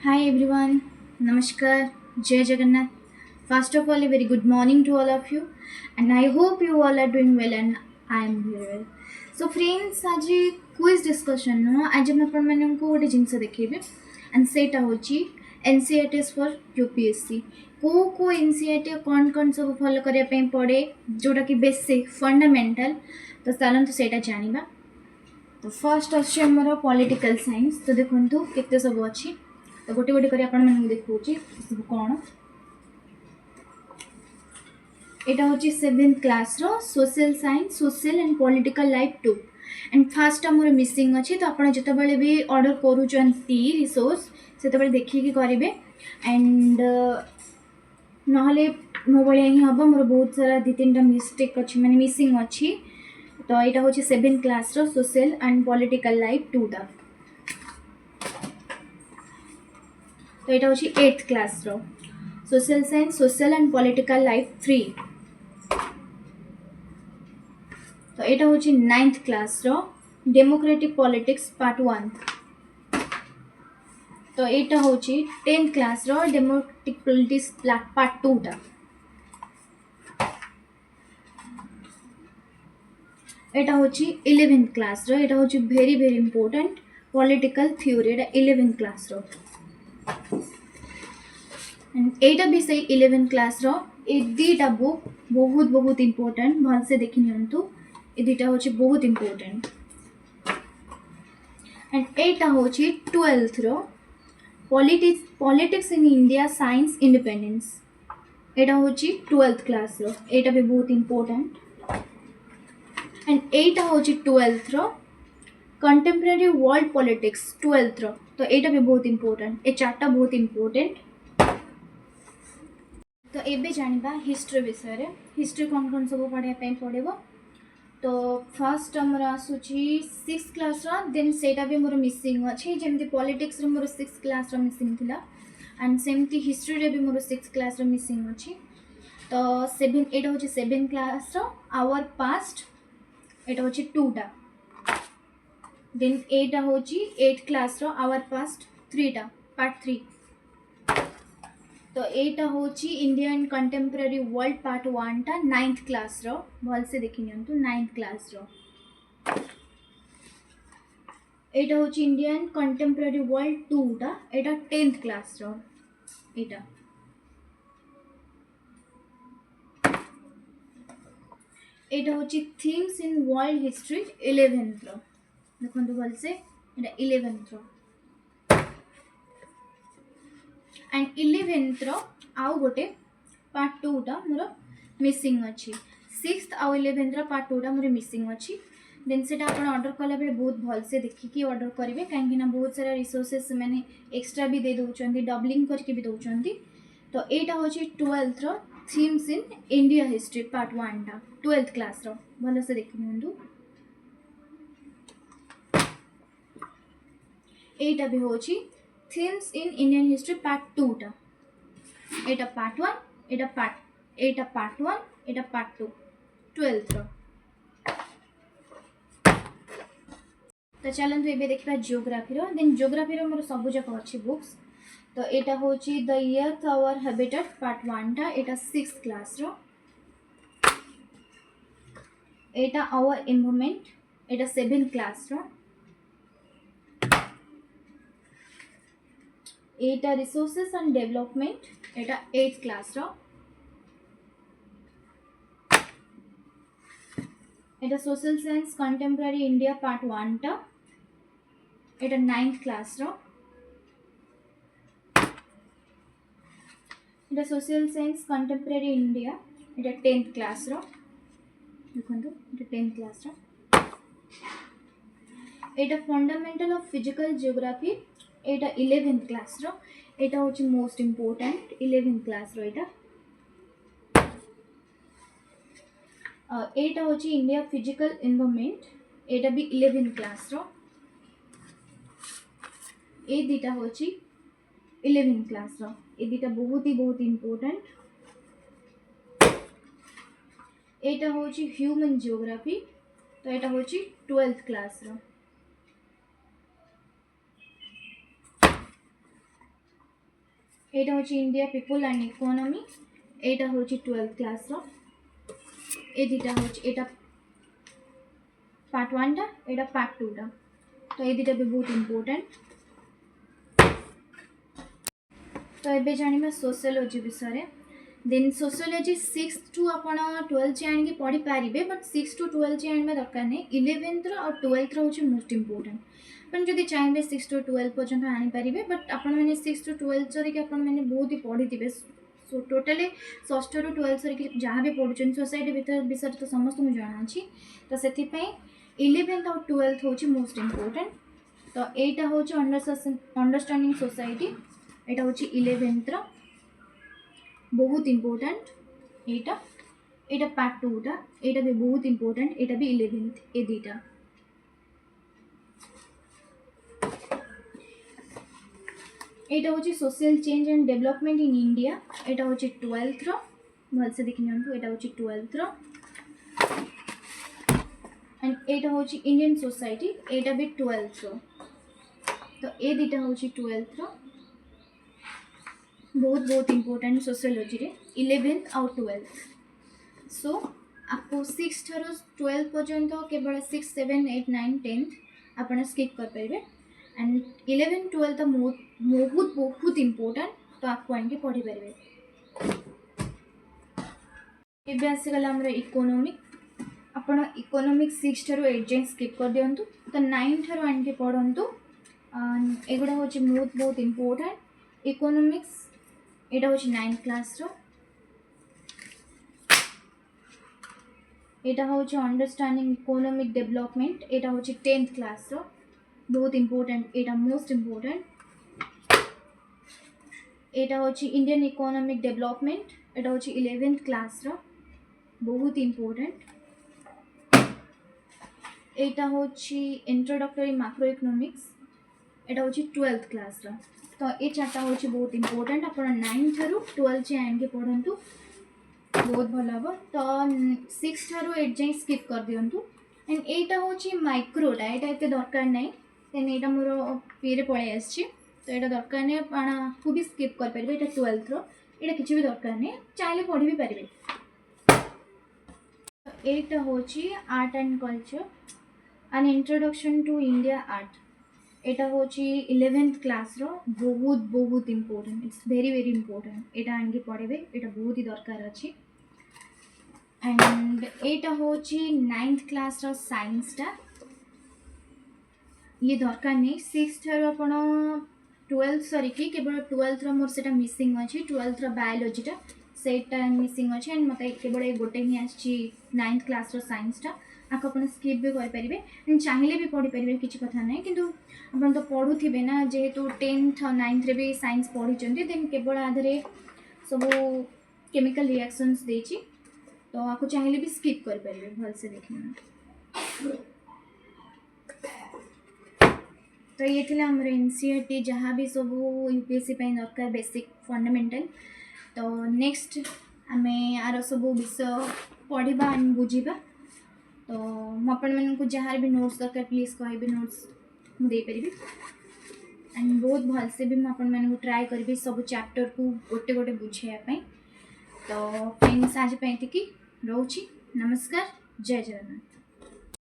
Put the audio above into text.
Hi everyone, Namaskar, Jai Jagannath. First of all, a very good morning to all of you, and I hope you all are doing well and I am very well. So friends, आज quiz discussion आज मैं आपण मानक गोटे जिनस देखेबी and सेटा होची एनसीईआरटीएस for UPSC को NCERT कौन कौन सब फॉलो करने पे पड़े जोटा कि बेसिक फंडामेंटल तो चलते सेटा जानिबा। तो फर्स्ट अच्छे आमर पॉलिटिकल साइंस तो देखो केते सब अच्छी तो गोटे गोटे कर देखा सब कौन यहाँ हूँ seventh class social science social and political life 2 and fast आमर मिसिंग अच्छी तो आप जिते भी ऑर्डर करुँच रिसोर्स से देखिए करेंगे एंड ना मो भाया ही हम मोर बहुत सारा 2-3टा मिस्टेक अच्छी माने मिसिंग अच्छी तो यहाँ हूँ seventh class social and political life 2टा तो यहाँ हूँ 8th class social science social and political life 3 तो यहाँ हूँ 9th class democratic politics part 1 तो यहाँ हूँ 10th class democratic politics part 2टा यहाँ हूँ 11th क्लास यहाँ हूँ very very important political theory 11th class एटा भी सही 11th क्लास ए दीटा बुक बहुत बहुत इंपोर्टेंट भल से देखी नियंतु ए दीटा हूँ बहुत इंपोर्टेंट एंड एटा हूँ 12th politics in India science independence एटा हूँ 12th क्लास एटा भी बहुत इंपोर्टेंट एंड एटा हूँ 12th contemporary world politics 12th तो एटा भी बहुत इंपोर्टेंट ए चार्टा बहुत इंपोर्टेंट। तो एबे जानिबा हिस्ट्री विषय रे हिस्ट्री कौन कौन सब पढ़ाई पड़ो तो फर्स्ट आमर आसूची 6th क्लास देन सेटा भी मोर मिसिंग अच्छी जमी पॉलिटिक्स मोर 6th क्लास मिसिंग थिला एंड सेमती हिस्ट्री रे भी मोर 6th क्लास मिसिंग अच्छी तो 7 एटा हूँ 7th क्लास आवर पास्ट एटा हूँ 2टा देन एटा हूँ 8th क्लास आवर पास्ट 3टा पार्ट 3 तो एटा हूँ इंडियन कंटेम्पररी वर्ल्ड पार्ट 1टा 9th क्लास भल से देखी नियंतु 9th क्लास एटा हूँ इंडियन कंटेम्पररी वर्ल्ड 2टा एटा 10th क्लास एटा एटा हूँ things in world history 11th देखो भल से एटा 11th एंड 11th आउ गोटे पार्ट 2टा मोर मिसिंग अच्छी 6th आउ 11th पार्ट 2टा मोर मिसिंग अच्छी देन से आप ऑर्डर कला बेले बहुत भल से देखिकी ऑर्डर करेंगे कहीं बहुत सारा रिसोर्सेस मैंने एक्स्ट्रा भी दे दौरान डबलिंग करके भी दौरान तो यहाँ हूँ 12th themes in India history part 1टा 12th क्लास भल से देखी नियंतु यहाँ भी हूँ themes in Indian history part 2टा एटा पार्ट 1 एटा पार्ट 1 एटा पार्ट 2 12th तो चलते ये देखा जियोग्राफी देन जियोग्राफी मोर सब जाक अच्छी बुक्स तो यहाँ हूँ the earth our habitat part 1टा एटा 6th class Etah our environment Etah 7th class Etah resources and development Etah 8th class एटा social science contemporary India part 1टा एटा 9th क्लास एटा सोशल साइंस कंटेम्पररी इंडिया एटा 10th class देखो एटा 10th class Etah fundamental of physical geography Etah 11th class एटा हूँ most important 11th class एटा एटा हूँ India physical environment एटा भी 11th class ए दीटा हूँ 11th class ए दीटा बहुत ही बहुत इंपोर्टेंट एटा हूँ ह्यूमन जियोग्राफी तो यहाँ हूँ 12th क्लास एटा हूँ इंडिया पीपल एंड इकोनॉमी, एटा हूँ 12th क्लास रो। ए दुटा हूँ एटा पार्ट 1 टा, एटा पार्ट 2 टा। तो ये दुटा भी बहुत इंपोर्टेंट। तो ये जाना सोशियोलॉजी विषय। देन सोशियोलॉजी 6 टू आपण 12 जाए आनिक पढ़ी पारे, बट 6 टू 12 जाए आने दरकार नहीं। 11th और 12th हूँ मोस्ट इंपोर्टेंट। अपन जब चाहिए 6 टू 12 पर्यटन आनीपारे, बट आपण मैंने 6 टू 12 सरिक मैंने बहुत ही पढ़ी थे। सो टोटाली 6 टू 12 सरिक जहाँ भी पढ़ुं सोसाइटी भीतर विषय तो समस्त मुझे जाना अच्छी। तो से 11th और 12th हूँ मोस्ट इंपोर्टेंट। तो यहाँ हूँ अंडरस्टैंडिंग सोसाइटी, यहाँ हूँ 11th बहुत इंपोर्टेंट। यहाँ पार्ट 2 टा, यहाँ भी बहुत इंपोर्टेंट, यहाँ भी 11th। ये दुटा यहाँ हूँ social change and development in India, यहाँ हूँ 12th भलसे देखी नियंतु। यहाँ हूँ 12th एंड यहाँ हूँ इंडियन सोसाइटी, यहाँ भी 12th। तो ये दुटा हूँ 12th बहुत बहुत इंपोर्टेंट सोशियोलॉजी रे 11th और 12th। सो आपको 6 ठारू 12 पर्यंत केवल 6, 7, 8, 9, 10 आप स्किप कर पारे। एंड 11, 12 बहुत बहुत इंपोर्टेंट। तो आपको आगे पढ़ी पारे। ये आसीगला आमर इकोनॉमिक। आपण इकोनॉमिक 6 ठारू 8 जाए स्किप कर दिंतु। तो 9 ठारू आनिक पढ़ंतु। एगुड़ा हूँ बहुत बहुत इंपोर्टेंट। इकोनॉमिक्स यहाँ हूँ 9th क्लास रो। यहाँ हूँ अंडरस्टैंडिंग इकोनॉमिक डेवलपमेंट, यहाँ हूँ 10th क्लास रो बहुत इंपोर्टेंट, यहाँ मोस्ट इंपोर्टेंट। यहाँ हूँ इंडियन इकोनॉमिक डेवलपमेंट, यहाँ हूँ 11th क्लास रो बहुत इंपोर्टेंट। यहाँ हूँ इंट्रोडक्टरी मैक्रो इकोनॉमिक्स, यहाँ हूँ 12th क्लास रो। तो ये चार्टा हूँ बहुत इंपोर्टेंट। आप 9 ठारू 12 जाए आनिक पढ़ंतु, बहुत भल हम। तो 6 ठारू 8 जाए स्किप कर दिंतु। एंड यहाँ हूँ माइक्रोटा, यहाँ एत दरकार नहीं। देन यहाँ मोर पीरे पलि आसी, तो यहाँ दरकार नहीं। आपको भी स्किप कर पारे। यहाँ 12th यहाँ किसी भी दरकार नहीं, चाहिए पढ़ी भी पारे। तो यहाँ हूँ art and culture an introduction to India art, यहाँ हूँ 11th क्लास रो बहुत बहुत important. It's very very important. यहाँ आगे पढ़े, यहाँ बहुत ही दरकार अच्छी। एंड यहाँ हूँ 9th क्लास रो साइंस टा, ये दरकार नहीं। 6 ठारू आपण 12 सरिकी केवल 12th मोर से मिसिंग अच्छी। 12th बायोलोजी टा सेटा मिसिंग अच्छे। एंड मत केवल गोटे ही आसी 9th क्लास रो साइंस टा, आपको आप स्किप भी करेंगे। चाहिए भी पढ़ी पारे, किसी कथा ना। किंतु आप तो पढ़ुवे ना, जेहेतु 10th और 9th भी साइंस पढ़ी, देन केवल आधे सब केमिकल रिएक्शंस देची। तो आपको चाहिए भी स्किप करेंगे भलसे देखना। तो ये थे आमर एनसीईआरटी जहाँ भी सब यूपीएससी दरकार बेसिक फंडामेंटल। तो नेक्स्ट आम आर सब विषय पढ़ा बुझा। तो मुझे जहाँ भी नोट्स दरकार प्लीज कह, नोट्स मुझे पारि। एंड बहुत भलसे भी मुझे ट्राए करी सब चैप्टर को गोटे गोटे बुझाई। तो फ्रेंड्स आज रोची नमस्कार, जय जगन्नाथ।